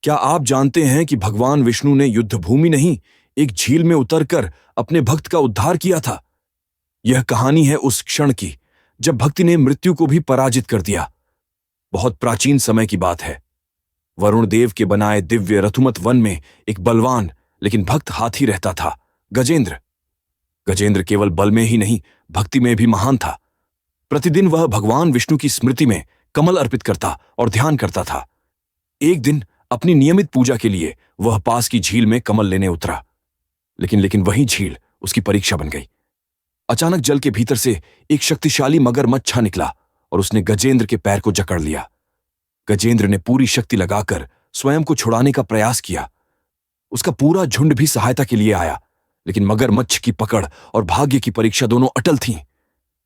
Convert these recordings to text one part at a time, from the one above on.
क्या आप जानते हैं कि भगवान विष्णु ने युद्ध भूमि नहीं, एक झील में उतरकर अपने भक्त का उद्धार किया था? यह कहानी है उस क्षण की जब भक्ति ने मृत्यु को भी पराजित कर दिया। बहुत प्राचीन समय की बात है। वरुण देव के बनाए दिव्य रथुमत वन में एक बलवान लेकिन भक्त हाथी रहता था, गजेंद्र। गजेंद्र केवल बल में ही नहीं, भक्ति में भी महान था। प्रतिदिन वह भगवान विष्णु की स्मृति में कमल अर्पित करता और ध्यान करता था। एक दिन अपनी नियमित पूजा के लिए वह पास की झील में कमल लेने उतरा। लेकिन वही झील उसकी परीक्षा बन गई। अचानक जल के भीतर से एक शक्तिशाली मगरमच्छ निकला और उसने गजेंद्र के पैर को जकड़ लिया। गजेंद्र ने पूरी शक्ति लगाकर स्वयं को छुड़ाने का प्रयास किया। उसका पूरा झुंड भी सहायता के लिए आया, लेकिन मगरमच्छ की पकड़ और भाग्य की परीक्षा दोनों अटल थीं।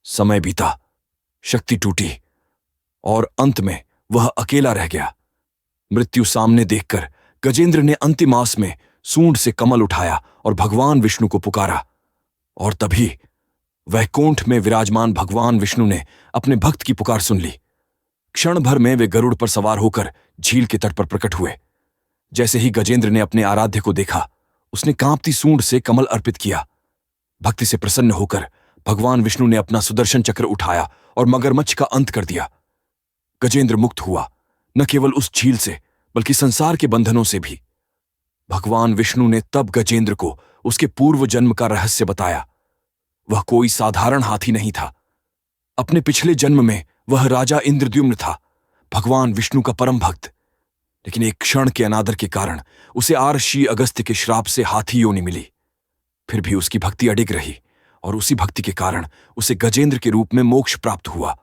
समय बीता, शक्ति टूटी और अंत में वह अकेला रह गया। मृत्यु सामने देखकर गजेंद्र ने अंतिम आस में सूंड से कमल उठाया और भगवान विष्णु को पुकारा। और तभी वैकुंठ में विराजमान भगवान विष्णु ने अपने भक्त की पुकार सुन ली। क्षण भर में वे गरुड़ पर सवार होकर झील के तट पर प्रकट हुए। जैसे ही गजेंद्र ने अपने आराध्य को देखा, उसने कांपती सूंड से कमल अर्पित किया। भक्ति से प्रसन्न होकर भगवान विष्णु ने अपना सुदर्शन चक्र उठाया और मगरमच्छ का अंत कर दिया। गजेंद्र मुक्त हुआ, न केवल उस झील से बल्कि संसार के बंधनों से भी। भगवान विष्णु ने तब गजेंद्र को उसके पूर्व जन्म का रहस्य बताया। वह कोई साधारण हाथी नहीं था। अपने पिछले जन्म में वह राजा इंद्रद्युम्न था, भगवान विष्णु का परम भक्त। लेकिन एक क्षण के अनादर के कारण उसे आर्षी अगस्त्य के श्राप से हाथी योनि मिली। फिर भी उसकी भक्ति अडिग रही और उसी भक्ति के कारण उसे गजेंद्र के रूप में मोक्ष प्राप्त हुआ।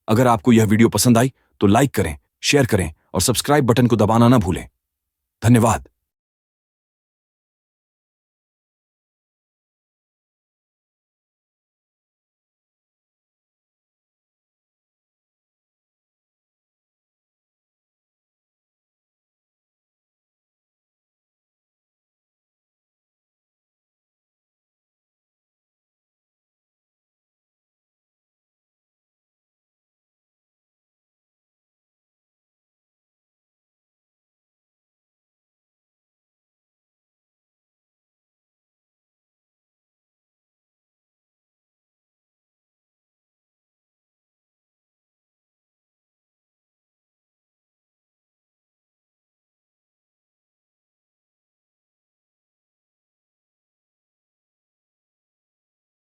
अगर आपको यह वीडियो पसंद आई तो लाइक करें, शेयर करें और सब्सक्राइब बटन को दबाना ना भूलें। धन्यवाद।